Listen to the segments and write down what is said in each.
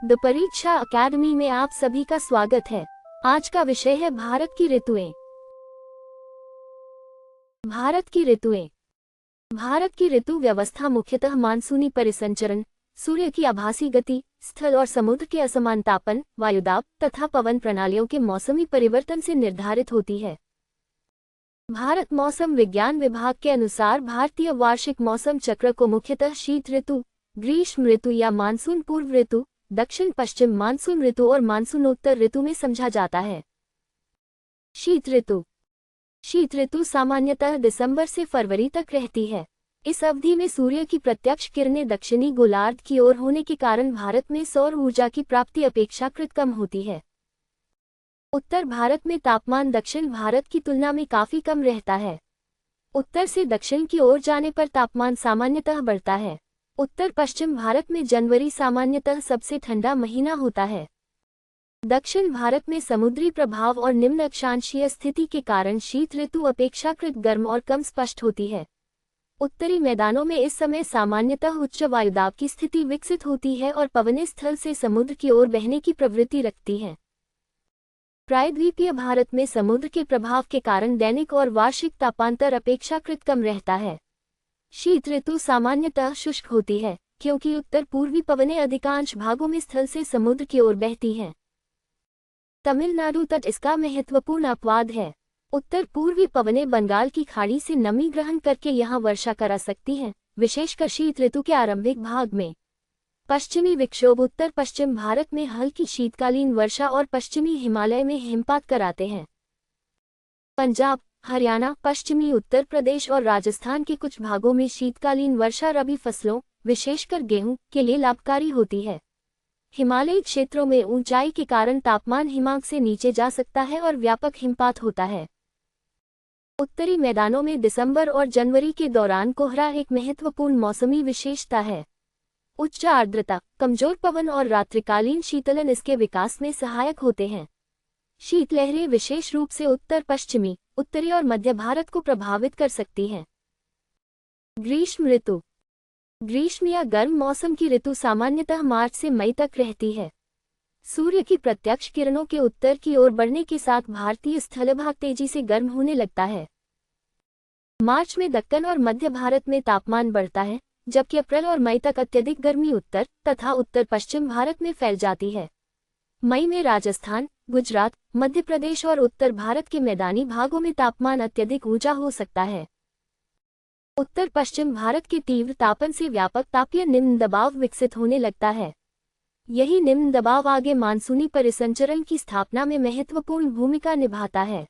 The परीक्षा academy में आप सभी का स्वागत है। आज का विषय है भारत की ऋतुएं। भारत की ऋतुएं। भारत की ऋतु व्यवस्था मुख्यतः मानसूनी परिसंचरण, सूर्य की आभासी गति, स्थल और समुद्र के असमान तापन, वायुदाब तथा पवन प्रणालियों के मौसमी परिवर्तन से निर्धारित होती है। भारत मौसम विज्ञान विभाग के अनुसार भारतीय वार्षिक मौसम चक्र को मुख्यतः शीत ऋतु, ग्रीष्म ऋतु या मानसून पूर्व ऋतु, दक्षिण पश्चिम मानसून ऋतु और मानसूनोत्तर ऋतु में समझा जाता है। शीत ऋतु। शीत ऋतु सामान्यतः दिसंबर से फरवरी तक रहती है। इस अवधि में सूर्य की प्रत्यक्ष किरणें दक्षिणी गोलार्ध की ओर होने के कारण भारत में सौर ऊर्जा की प्राप्ति अपेक्षाकृत कम होती है। उत्तर भारत में तापमान दक्षिण भारत की तुलना में काफी कम रहता है। उत्तर से दक्षिण की ओर जाने पर तापमान सामान्यतः बढ़ता है। उत्तर पश्चिम भारत में जनवरी सामान्यतः सबसे ठंडा महीना होता है। दक्षिण भारत में समुद्री प्रभाव और निम्न अक्षांशीय स्थिति के कारण शीत ऋतु अपेक्षाकृत गर्म और कम स्पष्ट होती है। उत्तरी मैदानों में इस समय सामान्यतः उच्च वायुदाब की स्थिति विकसित होती है और पवनें स्थल से समुद्र की ओर बहने की प्रवृत्ति रखती हैं। प्रायद्वीपीय भारत में समुद्र के प्रभाव के कारण दैनिक और वार्षिक तापांतर अपेक्षाकृत कम रहता है। शीत ऋतु सामान्यतः शुष्क होती है, क्योंकि उत्तर पूर्वी पवनें अधिकांश भागों में स्थल से समुद्र की ओर बहती हैं। तमिलनाडु तट इसका महत्वपूर्ण अपवाद है। उत्तर पूर्वी पवनें बंगाल की खाड़ी से नमी ग्रहण करके यहाँ वर्षा करा सकती हैं, विशेषकर शीत ऋतु के आरंभिक भाग में। पश्चिमी विक्षोभ उत्तर पश्चिम भारत में हल्की शीतकालीन वर्षा और पश्चिमी हिमालय में हिमपात कराते हैं। पंजाब, हरियाणा, पश्चिमी उत्तर प्रदेश और राजस्थान के कुछ भागों में शीतकालीन वर्षा रबी फसलों, विशेषकर गेहूं, के लिए लाभकारी होती है। हिमालयी क्षेत्रों में ऊंचाई के कारण तापमान हिमांक से नीचे जा सकता है और व्यापक हिमपात होता है। उत्तरी मैदानों में दिसंबर और जनवरी के दौरान कोहरा एक महत्वपूर्ण मौसमी विशेषता है। उच्च आर्द्रता, कमजोर पवन और रात्रिकालीन शीतलन इसके विकास में सहायक होते हैं। शीतलहरें विशेष रूप से उत्तर पश्चिमी, उत्तरी और मध्य भारत को प्रभावित कर सकती हैं। ग्रीष्म ऋतु। ग्रीष्म या गर्म मौसम की ऋतु सामान्यतः मार्च से मई तक रहती है। सूर्य की प्रत्यक्ष किरणों के उत्तर की ओर बढ़ने के साथ भारतीय स्थलभाग तेजी से गर्म होने लगता है। मार्च में दक्कन और मध्य भारत में तापमान बढ़ता है, जबकि अप्रैल और मई तक अत्यधिक गर्मी उत्तर तथा उत्तर पश्चिम भारत में फैल जाती है। मई में राजस्थान, गुजरात, मध्य प्रदेश और उत्तर भारत के मैदानी भागों में तापमान अत्यधिक ऊंचा हो सकता है। उत्तर पश्चिम भारत के तीव्र तापन से व्यापक तापीय निम्न दबाव विकसित होने लगता है। यही निम्न दबाव आगे मानसूनी परिसंचरण की स्थापना में महत्वपूर्ण भूमिका निभाता है।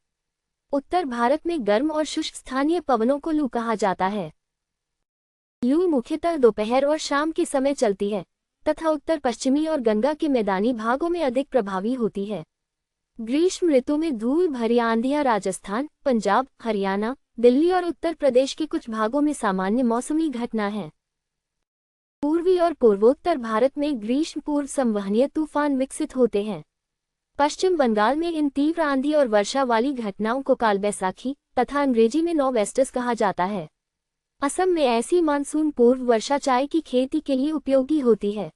उत्तर भारत में गर्म और शुष्क स्थानीय पवनों को लू कहा जाता है। लू मुख्यतः दोपहर और शाम के समय चलती है तथा उत्तर पश्चिमी और गंगा के मैदानी भागों में अधिक प्रभावी होती है। ग्रीष्म ऋतु में धूल भरी आंधियां राजस्थान, पंजाब, हरियाणा, दिल्ली और उत्तर प्रदेश के कुछ भागों में सामान्य मौसमी घटना है। पूर्वी और पूर्वोत्तर भारत में ग्रीष्म पूर्व संवहनीय तूफान विकसित होते हैं। पश्चिम बंगाल में इन तीव्र आंधी और वर्षा वाली घटनाओं को कालबैसाखी तथा अंग्रेजी में नॉवेस्टर्स कहा जाता है। असम में ऐसी मानसून पूर्व वर्षा चाय की खेती के लिए उपयोगी होती है।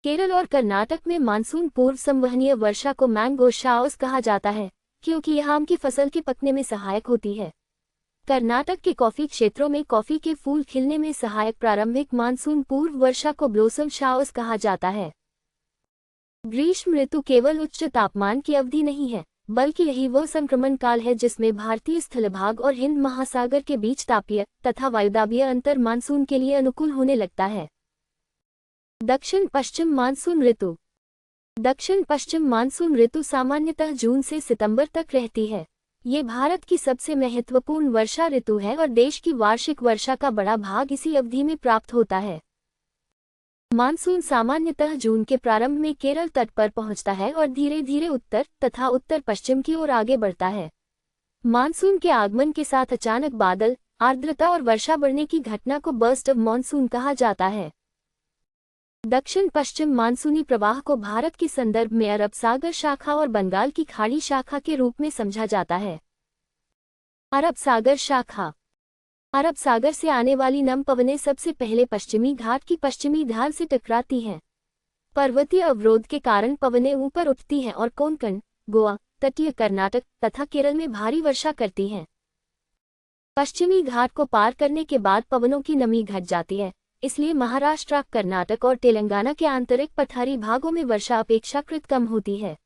केरल और कर्नाटक में मानसून पूर्व संवहनीय वर्षा को मैंगो शावर्स कहा जाता है, क्योंकि यह आम की फसल के पकने में सहायक होती है। कर्नाटक के कॉफी क्षेत्रों में कॉफी के फूल खिलने में सहायक प्रारंभिक मानसून पूर्व वर्षा को ब्लोसम शावर्स कहा जाता है। ग्रीष्म ऋतु केवल उच्च तापमान की अवधि नहीं है, बल्कि यही वह संक्रमण काल है जिसमें भारतीय स्थलभाग और हिंद महासागर के बीच तापीय तथा वायुदाबीय अंतर मानसून के लिए अनुकूल होने लगता है। दक्षिण पश्चिम मानसून ऋतु। दक्षिण पश्चिम मानसून ऋतु सामान्यतः जून से सितंबर तक रहती है। ये भारत की सबसे महत्वपूर्ण वर्षा ऋतु है और देश की वार्षिक वर्षा का बड़ा भाग इसी अवधि में प्राप्त होता है। मानसून सामान्यतः जून के प्रारंभ में केरल तट पर पहुंचता है और धीरे धीरे उत्तर तथा उत्तर पश्चिम की ओर आगे बढ़ता है। मानसून के आगमन के साथ अचानक बादल, आर्द्रता और वर्षा बढ़ने की घटना को बर्स्ट ऑफ मॉनसून कहा जाता है। दक्षिण पश्चिम मानसूनी प्रवाह को भारत के संदर्भ में अरब सागर शाखा और बंगाल की खाड़ी शाखा के रूप में समझा जाता है। अरब सागर शाखा। अरब सागर से आने वाली नम पवनें सबसे पहले पश्चिमी घाट की पश्चिमी ढाल से टकराती हैं। पर्वतीय अवरोध के कारण पवनें ऊपर उठती हैं और कोंकण, गोवा, तटीय कर्नाटक तथा केरल में भारी वर्षा करती हैं। पश्चिमी घाट को पार करने के बाद पवनों की नमी घट जाती है, इसलिए महाराष्ट्र, कर्नाटक और तेलंगाना के आंतरिक पठारी भागों में वर्षा अपेक्षाकृत कम होती है।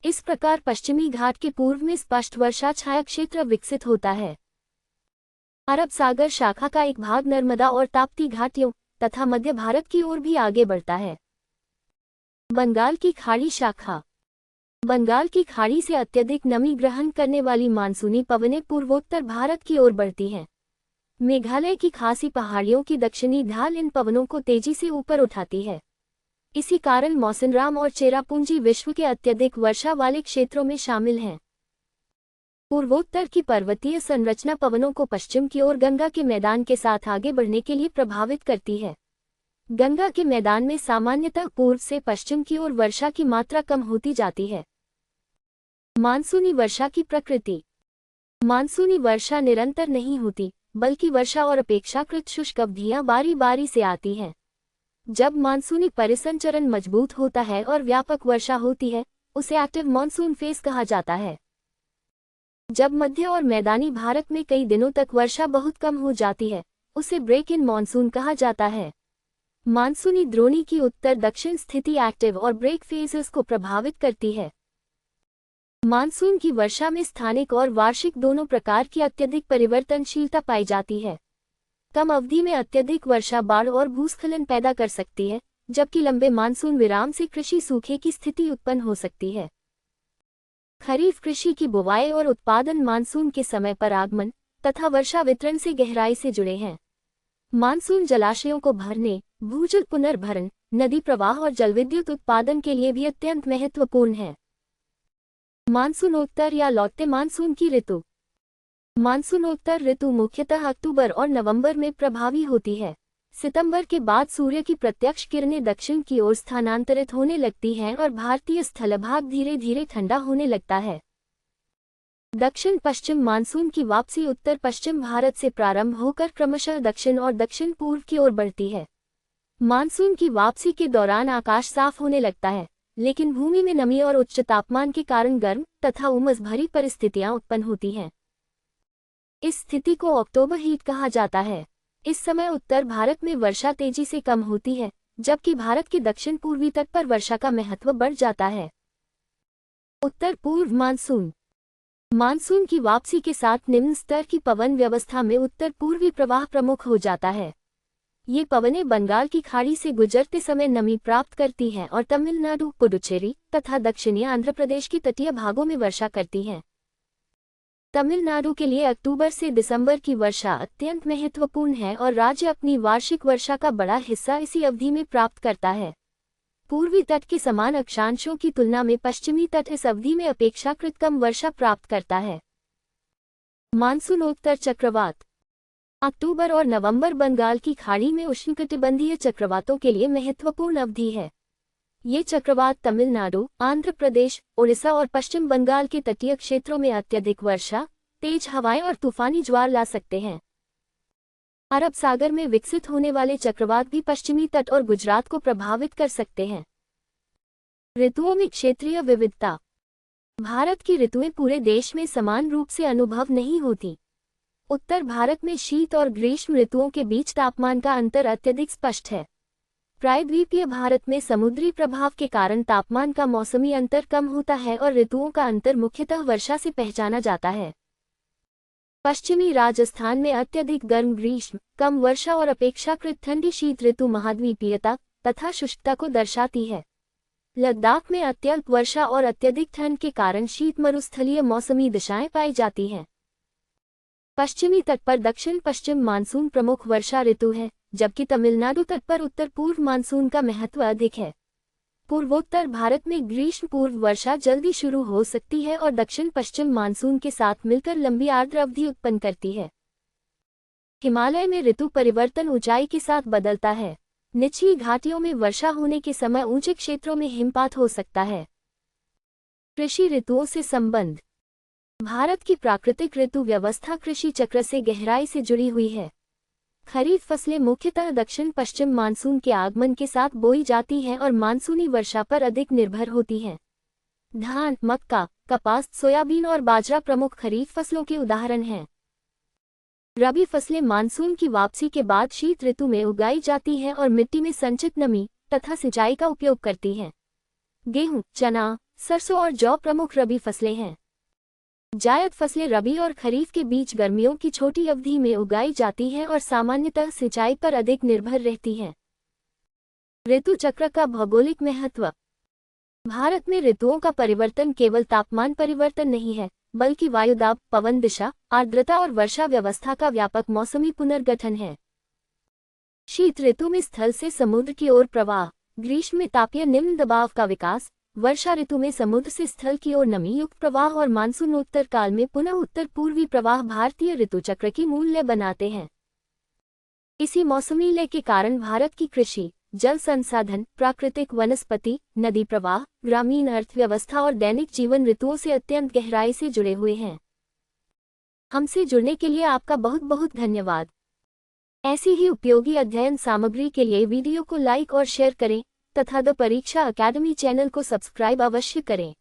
इस प्रकार पश्चिमी घाट के पूर्व में स्पष्ट वर्षा छाया क्षेत्र विकसित होता है। अरब सागर शाखा का एक भाग नर्मदा और ताप्ती घाटियों तथा मध्य भारत की ओर भी आगे बढ़ता है। बंगाल की खाड़ी शाखा। बंगाल की खाड़ी से अत्यधिक नमी ग्रहण करने वाली मानसूनी पवनें पूर्वोत्तर भारत की ओर बढ़ती हैं। मेघालय की खासी पहाड़ियों की दक्षिणी ढाल इन पवनों को तेजी से ऊपर उठाती है। इसी कारण मौसिनराम और चेरापूंजी विश्व के अत्यधिक वर्षा वाले क्षेत्रों में शामिल हैं। पूर्वोत्तर की पर्वतीय संरचना पवनों को पश्चिम की ओर गंगा के मैदान के साथ आगे बढ़ने के लिए प्रभावित करती है। गंगा के मैदान में सामान्यतः पूर्व से पश्चिम की ओर वर्षा की मात्रा कम होती जाती है। मानसूनी वर्षा की प्रकृति। मानसूनी वर्षा निरंतर नहीं होती, बल्कि वर्षा और अपेक्षाकृत शुष्क अवधियां बारी बारी से आती हैं। जब मानसूनी परिसंचरण मजबूत होता है और व्यापक वर्षा होती है, उसे एक्टिव मानसून फेज कहा जाता है। जब मध्य और मैदानी भारत में कई दिनों तक वर्षा बहुत कम हो जाती है, उसे ब्रेक इन मानसून कहा जाता है। मानसूनी द्रोणी की उत्तर दक्षिण स्थिति एक्टिव और ब्रेक फेजेस को प्रभावित करती है। मानसून की वर्षा में स्थानिक और वार्षिक दोनों प्रकार की अत्यधिक परिवर्तनशीलता पाई जाती है। कम अवधि में अत्यधिक वर्षा बाढ़ और भूस्खलन पैदा कर सकती है, जबकि लंबे मानसून विराम से कृषि सूखे की स्थिति उत्पन्न हो सकती है। खरीफ कृषि की बुवाई और उत्पादन मानसून के समय पर आगमन तथा वर्षा वितरण से गहराई से जुड़े हैं। मानसून जलाशयों को भरने, भूजल पुनर्भरण, नदी प्रवाह और जलविद्युत उत्पादन के लिए भी अत्यंत महत्वपूर्ण है। मानसूनोत्तर या लौटते मानसून की ऋतु। मानसूनोत्तर ऋतु मुख्यतः अक्टूबर और नवंबर में प्रभावी होती है। सितंबर के बाद सूर्य की प्रत्यक्ष किरणें दक्षिण की ओर स्थानांतरित होने लगती हैं और भारतीय स्थलभाग धीरे धीरे ठंडा होने लगता है। दक्षिण पश्चिम मानसून की वापसी उत्तर पश्चिम भारत से प्रारंभ होकर क्रमशः दक्षिण और दक्षिण पूर्व की ओर बढ़ती है। मानसून की वापसी के दौरान आकाश साफ होने लगता है, लेकिन भूमि में नमी और उच्च तापमान के कारण गर्म तथा उमस भरी परिस्थितियां उत्पन्न होती हैं। इस स्थिति को अक्टूबर हीट कहा जाता है। इस समय उत्तर भारत में वर्षा तेजी से कम होती है, जबकि भारत के दक्षिण पूर्वी तट पर वर्षा का महत्व बढ़ जाता है। उत्तर पूर्व मानसून। मानसून की वापसी के साथ निम्न स्तर की पवन व्यवस्था में उत्तर पूर्वी प्रवाह प्रमुख हो जाता है। ये पवनें बंगाल की खाड़ी से गुजरते समय नमी प्राप्त करती हैं और तमिलनाडु, पुडुचेरी तथा दक्षिणी आंध्र प्रदेश के तटीय भागों में वर्षा करती हैं। तमिलनाडु के लिए अक्टूबर से दिसंबर की वर्षा अत्यंत महत्वपूर्ण है और राज्य अपनी वार्षिक वर्षा का बड़ा हिस्सा इसी अवधि में प्राप्त करता है। पूर्वी तट के समान अक्षांशों की तुलना में पश्चिमी तट इस अवधि में अपेक्षाकृत कम वर्षा प्राप्त करता है। मानसूनोत्तर चक्रवात। अक्टूबर और नवंबर बंगाल की खाड़ी में उष्णकटिबंधीय चक्रवातों के लिए महत्वपूर्ण अवधि है। ये चक्रवात तमिलनाडु, आंध्र प्रदेश, ओडिशा और पश्चिम बंगाल के तटीय क्षेत्रों में अत्यधिक वर्षा, तेज हवाएं और तूफानी ज्वार ला सकते हैं। अरब सागर में विकसित होने वाले चक्रवात भी पश्चिमी तट और गुजरात को प्रभावित कर सकते हैं। ऋतुओं में क्षेत्रीय विविधता। भारत की ऋतुएं पूरे देश में समान रूप से अनुभव नहीं होती। उत्तर भारत में शीत और ग्रीष्म ऋतुओं के बीच तापमान का अंतर अत्यधिक स्पष्ट है। प्रायद्वीपीय भारत में समुद्री प्रभाव के कारण तापमान का मौसमी अंतर कम होता है और ऋतुओं का अंतर मुख्यतः वर्षा से पहचाना जाता है। पश्चिमी राजस्थान में अत्यधिक गर्म ग्रीष्म, कम वर्षा और अपेक्षाकृत ठंडी शीत ऋतु महाद्वीपीयता तथा शुष्कता को दर्शाती है। लद्दाख में अत्यल्प वर्षा और अत्यधिक ठंड के कारण शीत मरुस्थलीय मौसमी दिशाएं पाई जाती हैं। पश्चिमी तट पर दक्षिण पश्चिम मानसून प्रमुख वर्षा ऋतु है, जबकि तमिलनाडु तट पर उत्तर पूर्व मानसून का महत्व अधिक है। पूर्वोत्तर भारत में ग्रीष्म पूर्व वर्षा जल्दी शुरू हो सकती है और दक्षिण पश्चिम मानसून के साथ मिलकर लंबी आर्द्र अवधि उत्पन्न करती है। हिमालय में ऋतु परिवर्तन ऊंचाई के साथ बदलता है। निचली घाटियों में वर्षा होने के समय ऊंचे क्षेत्रों में हिमपात हो सकता है। कृषि ऋतुओं से संबंध। भारत की प्राकृतिक ऋतु व्यवस्था कृषि चक्र से गहराई से जुड़ी हुई है। खरीफ फसलें मुख्यतः दक्षिण पश्चिम मानसून के आगमन के साथ बोई जाती हैं और मानसूनी वर्षा पर अधिक निर्भर होती हैं। धान, मक्का, कपास, सोयाबीन और बाजरा प्रमुख खरीफ फसलों के उदाहरण हैं। रबी फसलें मानसून की वापसी के बाद शीत ऋतु में उगाई जाती हैं और मिट्टी में संचित नमी तथा सिंचाई का उपयोग करती हैं। गेहूं, चना, सरसों और जौ प्रमुख रबी फसलें हैं। जायद फसलें रबी और खरीफ के बीच गर्मियों की छोटी अवधि में उगाई जाती हैं और सामान्यतः सिंचाई पर अधिक निर्भर रहती हैं। ऋतु चक्र का भौगोलिक महत्व। भारत में ऋतुओं का परिवर्तन केवल तापमान परिवर्तन नहीं है, बल्कि वायुदाब, पवन दिशा, आर्द्रता और वर्षा व्यवस्था का व्यापक मौसमी पुनर्गठन है। शीत ऋतु में स्थल से समुद्र की ओर प्रवाह, ग्रीष्म में तापीय निम्न दबाव का विकास, वर्षा ऋतु में समुद्र से स्थल की ओर नमी युक्त प्रवाह और मानसून उत्तर काल में पुनः उत्तर पूर्वी प्रवाह भारतीय ऋतु चक्र की मूल्य बनाते हैं। इसी मौसमी लय के कारण भारत की कृषि, जल संसाधन, प्राकृतिक वनस्पति, नदी प्रवाह, ग्रामीण अर्थव्यवस्था और दैनिक जीवन ऋतुओं से अत्यंत गहराई से जुड़े हुए हैं। हमसे जुड़ने के लिए आपका बहुत बहुत धन्यवाद। ऐसी ही उपयोगी अध्ययन सामग्री के लिए वीडियो को लाइक और शेयर करें तथा द परीक्षा अकेडमी चैनल को सब्सक्राइब अवश्य करें।